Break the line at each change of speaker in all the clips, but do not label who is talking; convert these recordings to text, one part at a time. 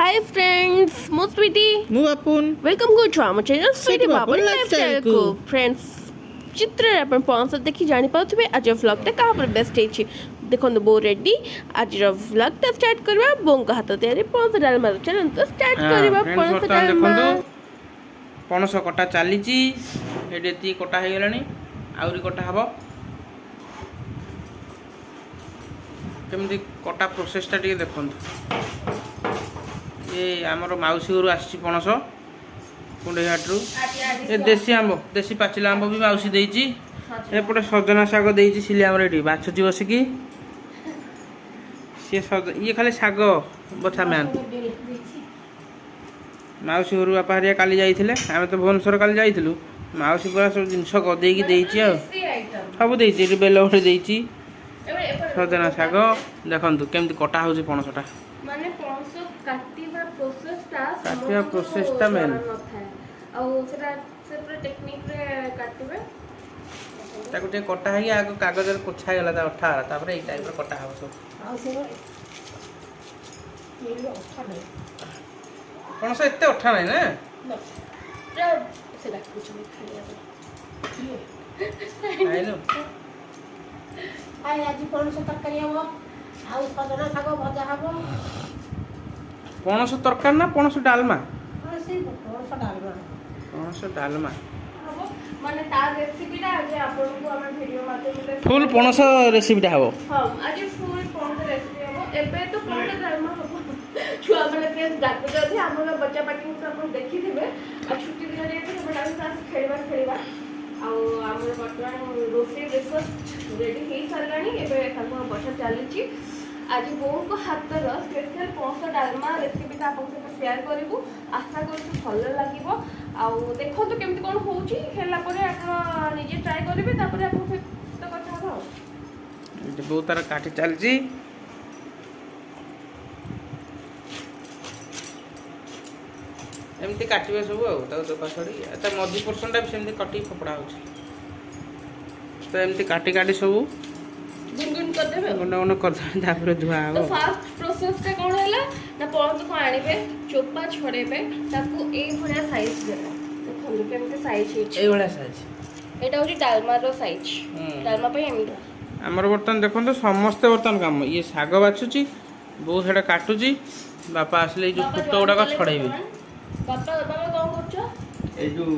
Hi friends, ମୁଁ ସ୍वीटी
ମୁଁ Bapun
welcome କରୁଛୁ ଆମ ଚ୍ୟାନେଲ ସ୍वीटी ବାପୁନ ଲାଇଫଷ୍ଟାଇଲ କୁ। फ्रेंड्स ଚିତ୍ରରେ ଆପଣ ପଣସ ଦେଖି ଜାଣିପାରୁଥିବେ ଆଜି ଭ୍ଲଗଟା କାହା ଉପରେ ବେଷ୍ଟ ହେଇଛି। ଦେଖନ୍ତୁ ବୋଉ ରେଡି ଆଜିର ଭ୍ଲଗଟା ଷ୍ଟାର୍ଟ କରିବା ବୋଉଙ୍କ ହାତ ତିଆରି ପଣସ ଡାଲମା। ଚାଲନ୍ତୁ ଷ୍ଟାର୍ଟ କରିବା ପଣସ ଡାଲମା।
ପଣସ କଟା ଚାଲିଛି ଏଠି ଏତିକି କଟା ହେଇଗଲାଣି ଆହୁରି କଟା ହବ। କେମିତି କଟା ପ୍ରୋସେସଟା ଟିକେ ଦେଖନ୍ତୁ। ଏ ଆମର ମାଉସୀ ଘରୁ ଆସିଛି ପଣସ କୁଣ୍ଡେଇହାଟରୁ। ଏ ଦେଶୀ ଆମ୍ବ ଦେଶୀ ପାଚିଲା ଆମ୍ବ ବି ମାଉସୀ ଦେଇଛି। ଏପଟେ ସଜନା ଶାଗ ଦେଇଛି ସିଲି ଆମର ଏଠି ବାଛୁଛି ବସିକି। ସିଏ ଇଏ ଖାଲି ଶାଗ ବଛା ମ୍ୟାନ୍। ମାଉସୀ ଘରୁ ବାପା ହାରିଆ କାଲି ଯାଇଥିଲେ, ଆମେ ତ ଭୁବନେଶ୍ୱର କାଲି ଯାଇଥିଲୁ। ମାଉସୀ ପୁରା ସବୁ ଜିନିଷ ଗଦେଇକି ଦେଇଛି ଆଉ ସବୁ ଦେଇଛି। ଏଠି ବେଲ ଗୋଟେ ଦେଇଛି, ସଜନା ଶାଗ। ଦେଖନ୍ତୁ କେମିତି କଟା ହେଉଛି ପଣସଟା।
ମାନେ ପଣସ କାଟିବା
ପ୍ରୋସେସଟା ମେନ୍।
ଆଉ ସେଟା ସେ ପୁରା ଟେକ୍ନିକରେ କାଟିବେ।
ତାକୁ ଟିକେ କଟା ହେଇକି ଆଗ କାଗଜରେ ପୋଛା ହେଇଗଲା ତା ଅଠା ହେଲା, ତାପରେ ଏଇ ଟାଇପର କଟା ହେବ ସବୁ। ପଣସ ଏତେ ଅଠା ନାହିଁ ନା?
ଆଜି ପଣସ ତରକାରୀ ହବ, ଆଉ ସଜନା ଶାଗ ଭଜା ହବ।
ପଣସ ତରକାରୀ ନା ପଣସ ଡାଲମା?
ପଣସ ଡାଲମା।
ପଣସ ଡାଲମା
ମାନେ ତା ରେସିପିଟା ଆଜି ଆପଣଙ୍କୁ ଆମେ ଭିଡ଼ିଓ ମାଧ୍ୟମରେ
ଫୁଲ୍ ପଣସ ରେସିପିଟା ହେବ।
ହଁ ଆଜି ଫୁଲ୍ ପଣସ ରେସିପି ହେବ। ଏବେ ତ ପଣସ ଡାଲମା ହେବ। ଛୁଆମାନେ ପ୍ଲିଜ୍ ଡାକୁଛନ୍ତି, ଆମର ବଚ୍ଚା ପାଟିଙ୍କୁ ତ ଆପଣ ଦେଖିଥିବେ। ଆଉ ଛୁଟି ଦିନ ଯେହେତୁ ସେମାନେ ଖେଳିବା ଆଉ ଆମର ବର୍ତ୍ତମାନ ରୋଷେଇ ବ୍ରେକଫାଷ୍ଟ ରେଡ଼ି ହେଇସାରିଲାଣି। ଏବେ ତାକୁ ବସା ଚାଲିଛି। ଆଜି ବୋଉଙ୍କ ହାତର ସ୍ପେଶାଲ ପଣସ ଡାଲମା ରେସିପିଟା ଆପଣଙ୍କ ସହିତ ସେୟାର କରିବୁ। ଆଶା କରୁଛୁ ଭଲ ଲାଗିବ। ଆଉ ଦେଖନ୍ତୁ କେମିତି କ'ଣ ହେଉଛି। ହେଲା ପରେ ଆପଣ ନିଜେ ଟ୍ରାଏ କରିବେ, ତାପରେ ଆପଣଙ୍କ ସହିତ କଥା ହେବ। ଆଉ
ବୋଉ ତାର କାଟି ଚାଲିଛି। ଏମିତି କାଟିବେ ସବୁ ଆଉ ତାକୁ ଚୋପା ଛଡ଼ି। ତା ମଝି ପୋର୍ସନଟା ବି ସେମିତି କଟିକି ଫୋପଡ଼ା ହେଉଛି। ତ ଏମିତି କାଟି ସବୁ
ଗୁଣ୍ଡ କରିଦେବେ।
ଗୁଣ୍ଡ ଗୁଣ୍ଡ କରିଦେବେ, ତାପରେ ଧୁଆ ହେବ।
ତ ଫାର୍ଷ୍ଟ ପ୍ରୋସେସଟା କ'ଣ ହେଲା ନା ପଣସକୁ ଆଣିବେ, ଚୋପା ଛଡ଼େଇବେ, ତାକୁ ଏଇଭଳିଆ ସାଇଜ୍ ଦେବେ। ଦେଖନ୍ତୁ କେମିତି ସାଇଜ୍ ହେଇଛି,
ଏଇଭଳିଆ ସାଇଜ୍।
ଏଇଟା ହେଉଛି ଡାଲମାର ସାଇଜ୍। ଡାଲମା ପାଇଁ ଏମିତି
ଆମର ବର୍ତ୍ତମାନ ଦେଖନ୍ତୁ ସମସ୍ତେ ବର୍ତ୍ତମାନ କାମ। ଇଏ ଶାଗ ବାଛୁଛି, ବୋଉ ସେଇଟା କାଟୁଛି, ବାପା ଆସିଲେ ଏଇ ଯେଉଁ ଫୁଟ ଗୁଡ଼ାକ ଛଡ଼େଇବେ।
ବାପା ତମେ କ'ଣ କରୁଛ?
ଏଇ ଯେଉଁ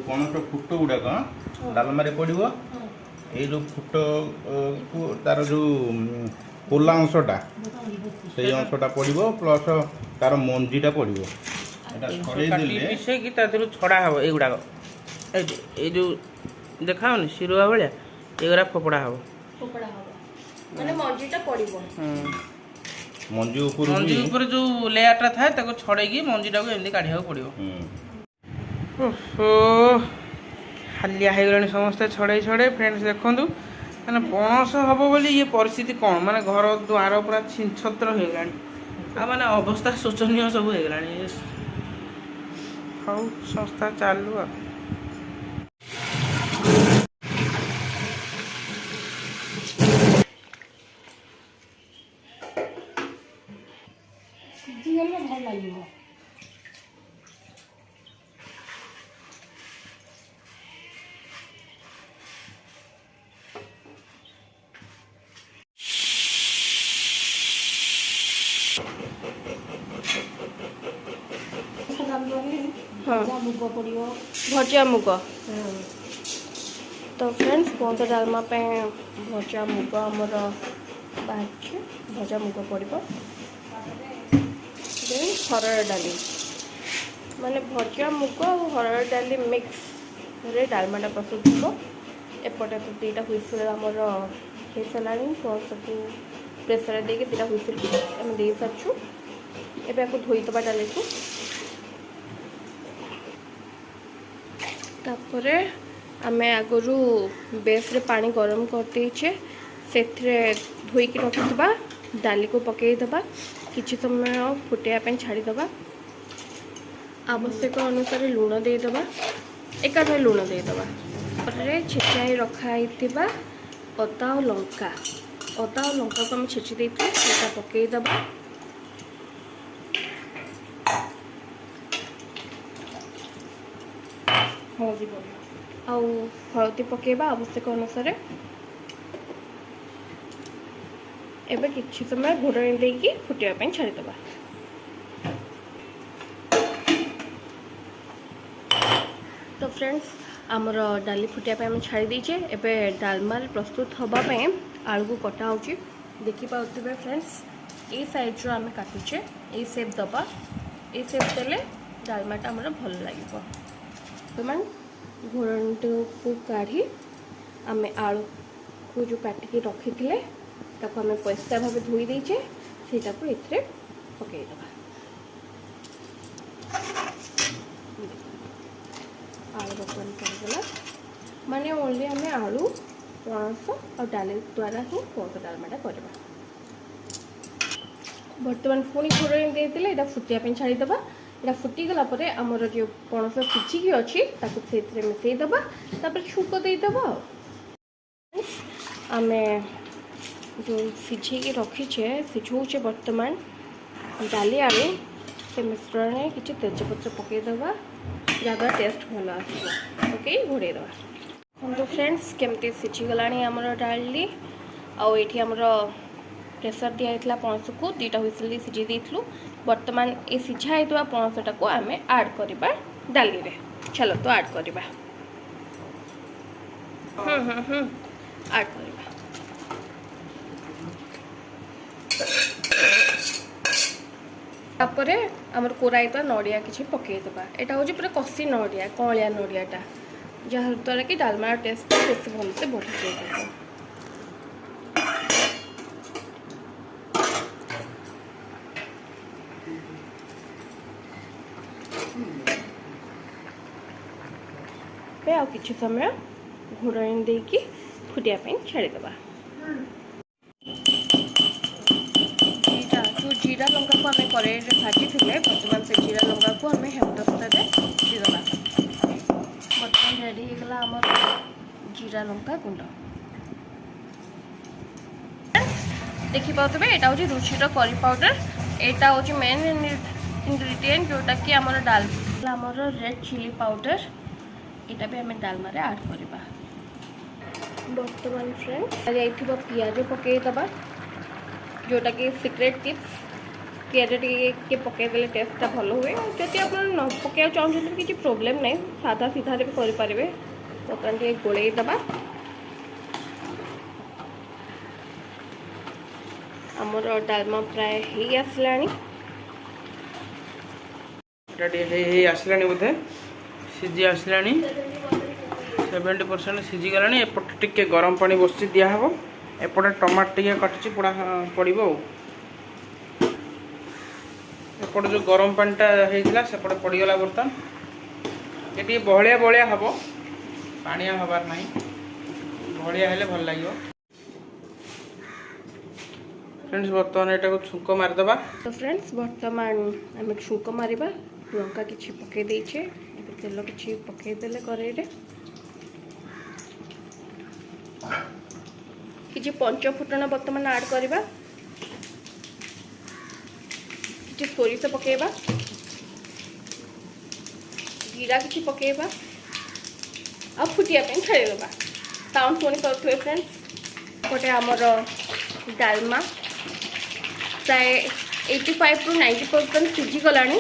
ପଣସ ଫୁଟ ଗୁଡ଼ାକ ଡାଲମାରେ ପଡ଼ିବ। ଏଇ ଯେଉଁ ଫୁଟକୁ ତାର ଯେଉଁ କୋଲା ଅଂଶଟା, ସେଇ ଅଂଶଟା ପଡ଼ିବ, ପ୍ଲସ୍ ତାର ମଞ୍ଜିଟା ପଡ଼ିବ। ଏଇଟା ଛଡ଼େଇ ଦେଲେ
ମିଶେଇକି ତା ଦେହରୁ ଛଡ଼ା ହେବ। ଏଇଗୁଡ଼ାକ ଏଇ ଯେଉଁ ଦେଖାଉନି ଶିରୁଆ ଭଳିଆ, ଏଗୁଡ଼ା ଫୋପଡ଼ା ହେବ।
ମାନେ ମଞ୍ଜିଟା ପଡ଼ିବ।
ମଞ୍ଜି
ଉପରେ ଯେଉଁ ଲେୟାରଟା ଥାଏ ତାକୁ ଛଡ଼େଇକି ମଞ୍ଜିଟାକୁ ଏମିତି କାଢ଼ିବାକୁ ପଡ଼ିବ। ଓହୋ ହାଲିଆ ହେଇଗଲାଣି ସମସ୍ତେ ଛଡ଼େଇ। ଫ୍ରେଣ୍ଡସ୍ ଦେଖନ୍ତୁ, ମାନେ ପଣସ ହେବ ବୋଲି ଇଏ ପରିସ୍ଥିତି କ'ଣ, ମାନେ ଘର ଦ୍ୱାର ପୁରା ଛିନଛତ୍ର ହେଇଗଲାଣି। ଆଉ ମାନେ ଅବସ୍ଥା ଶୋଚନୀୟ ସବୁ ହେଇଗଲାଣି। ହଉ ସଂସ୍ଥା ଚାଲୁ ଆଉ।
ସିଝିଗଲେ ଭଲ ଲାଗିବ। ଭଜା ମୁଗ ପଡ଼ିବ।
ଭଜା ମୁଗ। ତ ଫ୍ରେଣ୍ଡସ୍ ପଣସ ଡାଲମା ପାଇଁ ଭଜା ମୁଗ ଆମର ବାହାରିଛି। ଭଜା ମୁଗ ପଡ଼ିବ। ଦେନ୍ ହରଡ଼ ଡାଲି, ମାନେ ଭଜା ମୁଗ ଆଉ ହରଡ଼ ଡାଲି ମିକ୍ସରେ ଡାଲମାଟା ପ୍ରସ୍ତୁତ ହେବ। ଏପଟେ ତ ଦୁଇଟା ହୁଇସିଲ୍ ଆମର ହେଇସାରିଲାଣି। ପଣସକୁ ପ୍ରେସରରେ ଦେଇକି ଦୁଇଟା ହୁଇସିଲ୍ ଆମେ ଦେଇସାରିଛୁ। ଏବେ ଆକୁ ଧୋଇଦେବା ଡାଲିକୁ। ତାପରେ ଆମେ ଆଗରୁ ବେସ୍ରେ ପାଣି ଗରମ କରିଦେଇଛେ, ସେଥିରେ ଧୋଇକି ରଖିଥିବା ଡାଲିକୁ ପକାଇଦେବା। କିଛି ସମୟ ଫୁଟାଇବା ପାଇଁ ଛାଡ଼ିଦେବା। ଆବଶ୍ୟକ ଅନୁସାରେ ଲୁଣ ଦେଇଦେବା, ଏକାଥରେ ଲୁଣ ଦେଇଦେବା। ପରେ ଛେଚା ହେଇ ରଖା ହେଇଥିବା ଅଦା ଆଉ ଲଙ୍କାକୁ ଆମେ ଛେଚି ଦେଇଥିବା ସେଇଟା ପକାଇଦେବା। ଆଉ ହଳଦୀ ପକାଇବା ଆବଶ୍ୟକ ଅନୁସାରେ। ଏବେ କିଛି ସମୟ ଘୋଡ଼ଣି ଦେଇକି ଫୁଟିବା ପାଇଁ ଛାଡ଼ିଦେବା। ତ ଫ୍ରେଣ୍ଡସ୍ ଆମର ଡାଲି ଫୁଟିବା ପାଇଁ ଆମେ ଛାଡ଼ି ଦେଇଛେ। ଏବେ ଡାଲମାରେ ପ୍ରସ୍ତୁତ ହେବା ପାଇଁ ଆଳୁକୁ କଟା ହେଉଛି। ଦେଖିପାରୁଥିବେ ଫ୍ରେଣ୍ଡସ୍ ଏଇ ସାଇଜ୍ର ଆମେ କାଟୁଛେ, ଏଇ ସେପ୍ ଦେବା। ଏଇ ସେପ୍ ଦେଲେ ଡାଲମାଟା ଆମର ଭଲ ଲାଗିବ। ବର୍ତ୍ତମାନ ଘୋଡ଼ଣିଟିକୁ କାଢ଼ି ଆମେ ଆଳୁକୁ ଯେଉଁ କାଟିକି ରଖିଥିଲେ ତାକୁ ଆମେ ପରିଷ୍କାର ଭାବେ ଧୋଇ ଦେଇଛେ, ସେଇଟାକୁ ଏଥିରେ ପକାଇଦେବା। ଆଳୁ ବର୍ତ୍ତମାନ ପଡ଼ିଗଲା, ମାନେ ଓନ୍ଲି ଆମେ ଆଳୁ, ପଣସ ଆଉ ଡାଲି ଦ୍ୱାରା ହିଁ ପଣସ ଡାଲମାଟା କରିବା। ବର୍ତ୍ତମାନ ପୁଣି ଘୋଡ଼ଣି ଦେଇଦେଲେ ଏଇଟା ଫୁଟିବା ପାଇଁ ଛାଡ଼ିଦେବା। ଏଇଟା ଫୁଟିଗଲା ପରେ ଆମର ଯେଉଁ ପଣସ ସିଝିକି ଅଛି ତାକୁ ସେଇଥିରେ ମିଶାଇଦେବା, ତାପରେ ଛୁଙ୍କ ଦେଇଦେବା। ଆଉ ଆମେ ଯେଉଁ ସିଝେଇକି ରଖିଛେ, ସିଝଉଛେ ବର୍ତ୍ତମାନ ଡାଲି ଆଳୁ, ସେ ମିଶ୍ରଣରେ କିଛି ତେଜପତ୍ର ପକାଇଦେବା, ଯାହାଦ୍ୱାରା ଟେଷ୍ଟ ଭଲ ଆସିବ। ପକାଇ ଘୋଡ଼େଇଦେବା। ଦେଖନ୍ତୁ ଫ୍ରେଣ୍ଡସ୍ କେମିତି ସିଝିଗଲାଣି ଆମର ଡାଲି। ଆଉ ଏଇଠି ଆମର ପ୍ରେସର ଦିଆହେଇଥିଲା ପଣସକୁ, 2ଟା ହୁଇସିଲ୍ ଦେଇ ସିଝେଇ ଦେଇଥିଲୁ। ବର୍ତ୍ତମାନ ଏ ସିଝା ହେଇଥିବା ପଣସଟାକୁ ଆମେ ଆଡ଼୍ କରିବା ଡାଲିରେ। ଚାଲନ୍ତୁ ଆଡ଼୍ କରିବା। ଆଡ଼୍ କରିବା। ତାପରେ ଆମର କୋରା ହେଇଥିବା ନଡ଼ିଆ କିଛି ପକାଇଦେବା। ଏଇଟା ହେଉଛି ପୁରା କଷି ନଡ଼ିଆ, କଅଁଳିଆ ନଡ଼ିଆଟା, ଯାହାଦ୍ୱାରା କି ଡାଲମାର ଟେଷ୍ଟ ବେଶୀ ଭଲସେ ବଢ଼ିଯାଇପାରିବ। ଆଉ କିଛି ସମୟ ଘୋଡ଼ଣି ଦେଇକି ଫୁଟିବା ପାଇଁ ଛାଡ଼ିଦେବା। ଯେଉଁ ଜିରା ଲଙ୍କାକୁ ଆମେ କଡ଼େଇରେ ଭାଜିଥିଲେ, ବର୍ତ୍ତମାନ ସେ ଜିରା ଲଙ୍କାକୁ ଆମେ ହେମଦସ୍ତାରେ ଦେଇଦେବା। ବର୍ତ୍ତମାନ ରେଡ଼ି ହେଇଗଲା ଆମର ଜିରା ଲଙ୍କା ଗୁଣ୍ଡ। ଦେଖିପାରୁଥିବେ ଏଇଟା ହେଉଛି ରୁଚିର କରି ପାଉଡ଼ର। ଏଇଟା ହେଉଛି ମେନ୍ ଇନଗ୍ରିଡ଼ିଏଣ୍ଟ ଯେଉଁଟାକି ଆମର ଆମର ରେଡ୍ ଚିଲି ପାଉଡ଼ର। ଏଇଟା ବି ଆମେ ଡାଲମାରେ ଆଡ଼୍ କରିବା। ବର୍ତ୍ତମାନ ଫ୍ରେଣ୍ଡସ୍ ଯାଇଥିବା ପିଆଜ ପକାଇଦେବା, ଯେଉଁଟାକି ସିକ୍ରେଟ୍ ଟିପ୍ସ। ପିଆଜ ଟିକେ ପକାଇଦେଲେ ଟେଷ୍ଟଟା ଭଲ ହୁଏ। ଯଦି ଆପଣ ନ ପକାଇବାକୁ ଚାହୁଁଛନ୍ତି କିଛି ପ୍ରୋବ୍ଲେମ୍ ନାହିଁ, ସାଧା ସିଧାରେ ବି କରିପାରିବେ। ବର୍ତ୍ତମାନ ଟିକେ ଗୋଳେଇ ଦେବା। ଆମର ଡାଲମା ପ୍ରାୟ ହେଇ ଆସିଲାଣି।
ଏଇଟା ଟିକେ ହେଇ ଆସିଲାଣି, ବୋଧେ ସିଝି ଆସିଲାଣି, 70% ସିଝିଗଲାଣି। ଏପଟେ ଟିକେ ଗରମ ପାଣି ବସିଛି ଦିଆହେବ। ଏପଟେ ଟମାଟୋ ଟିକେ କାଟିଛି ପଡ଼ିବ। ଆଉ ଏପଟେ ଯେଉଁ ଗରମ ପାଣିଟା ହେଇଥିଲା ସେପଟେ ପଡ଼ିଗଲା। ବର୍ତ୍ତମାନ ଏ ଟିକେ ବହଳିଆ ହେବ, ପାଣିଆ ହେବାର ନାହିଁ। ବହଳିଆ ହେଲେ ଭଲ ଲାଗିବ। ଫ୍ରେଣ୍ଡସ୍ ବର୍ତ୍ତମାନ ଏଟାକୁ ଛୁଙ୍କ ମାରିଦେବା।
ତ ଫ୍ରେଣ୍ଡସ୍ ବର୍ତ୍ତମାନ ଆମେ ଛୁଙ୍କ ମାରିବା। ଲଙ୍କା କିଛି ପକାଇ ଦେଇଛେ, ଏବେ ତେଲ କିଛି ପକାଇଦେଲେ କଡ଼େଇରେ। କିଛି ପଞ୍ଚ ଫୁଟଣ ବର୍ତ୍ତମାନ ଆଡ଼୍ କରିବା। କିଛି ସୋରିଷ ପକାଇବା, ଜିରା କିଛି ପକାଇବା, ଆଉ ଫୁଟିବା ପାଇଁ ଛାଡ଼ିଦେବା। ସାଉଣ୍ଡ ଶୁଣିପାରୁଥିବେ ଫ୍ରେଣ୍ଡସ୍। ଗୋଟେ ଆମର ଡାଲମା ପ୍ରାୟ 85ରୁ 90% ସିଝିଗଲାଣି।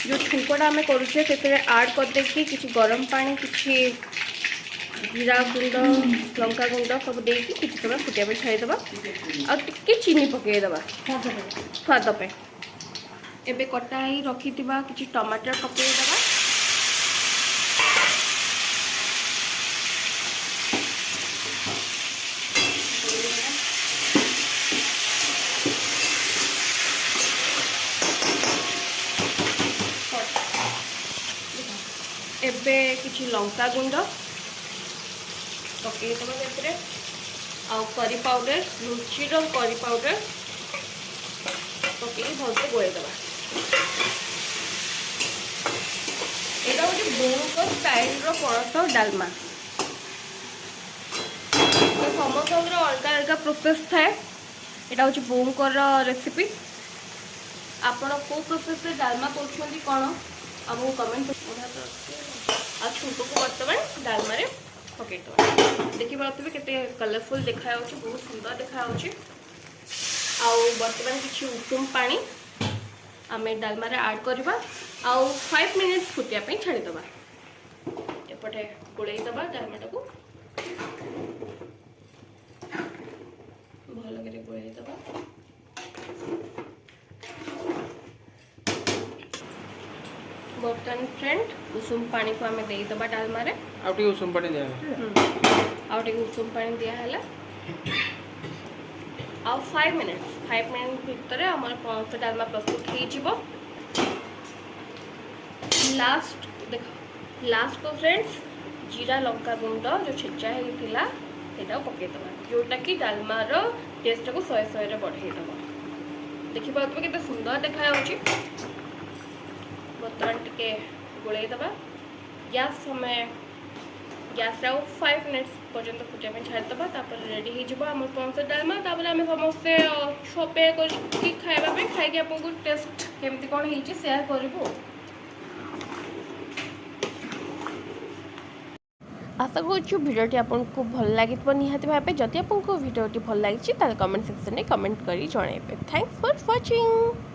ଯେଉଁ ଛୁଙ୍କଟା ଆମେ କରୁଛେ ସେଥିରେ ଆଡ଼୍ କରିଦେଇକି କିଛି ଗରମ ପାଣି, କିଛି ଜିରା ଗୁଣ୍ଡ, ଲଙ୍କା ଗୁଣ୍ଡ ସବୁ ଦେଇକି କିଛି ସମୟ ଫୁଟିବା ପାଇଁ ଛାଡ଼ିଦେବା। ଆଉ ଟିକେ ଚିନି ପକାଇଦେବା ସ୍ୱାଦ ପାଇଁ। ଏବେ କଟା ହେଇ ରଖିଥିବା କିଛି ଟମାଟର ପକାଇଦେବା। ଏବେ କିଛି ଲଙ୍କା ଗୁଣ୍ଡ ପକାଇଦେବା ସେଥିରେ, ଆଉ କରି ପାଉଡ଼ର, ରୁଚିର କରି ପାଉଡ଼ର ପକାଇକି ଭଲସେ ଗୋଳେଇଦେବା। ଏଇଟା ହେଉଛି ବୋଉଙ୍କ ଷ୍ଟାଇଲର ପଣସ ଡାଲମା। ତ ସମସ୍ତଙ୍କର ଅଲଗା ଅଲଗା ପ୍ରୋସେସ୍ ଥାଏ। ଏଇଟା ହେଉଛି ବୋଉଙ୍କର ରେସିପି। ଆପଣ କେଉଁ ପ୍ରୋସେସ୍ରେ ଡାଲମା କରୁଛନ୍ତି କ'ଣ ଆମକୁ କମେଣ୍ଟ आ छुंको को बर्तमान डालमा रे पकई दबा देखि पाउथिबे केते कलरफुल देखा होची बहुत सुंदर देखा होची आ बर्तमान किछि उषुम पानी आमे डालमा रे ऐड करबा आ 5 मिनिट्स फुटिया पे छाड़ी दबा एपटे गोळेई दबा डालमाटा को भल करे गोळेई दबा बर्तन फ्रेंड उषुम पानी को आमे देई दबा डालमा रे
आउटी उषुम पानी दिया
आउटे उषुम पानी दिया हैला आ 5 मिनिट भितर हमर पनस डालमा प्रस्तुत हो जिवो लास्ट देखो लास्ट को फ्रेंड्स जीरा लंका गुंड जो छेचा होता सेटा पकईदबा जोटा कि डालमार टेस्ट को 100 रे बढ़ईदबा देखिए केते सुंदर देखा बर्तमान टिके गोलैदबा गैस समय गैस 5 मिनिट्स पर्यंत फुटिया छाड़ीदबा रेडी हो पनस डालमा आम समस्ते छपे करके खाइबा खाई आपको टेस्ट केमती कौन हो शेयर करूँ आशा करूँ भिडियोटी आपको भल लगी निहाती भाव जदि आपको भिडियोटी भल लगी कमेंट सेक्शन में कमेंट कर जन थैंक्स फॉर वाचिंग।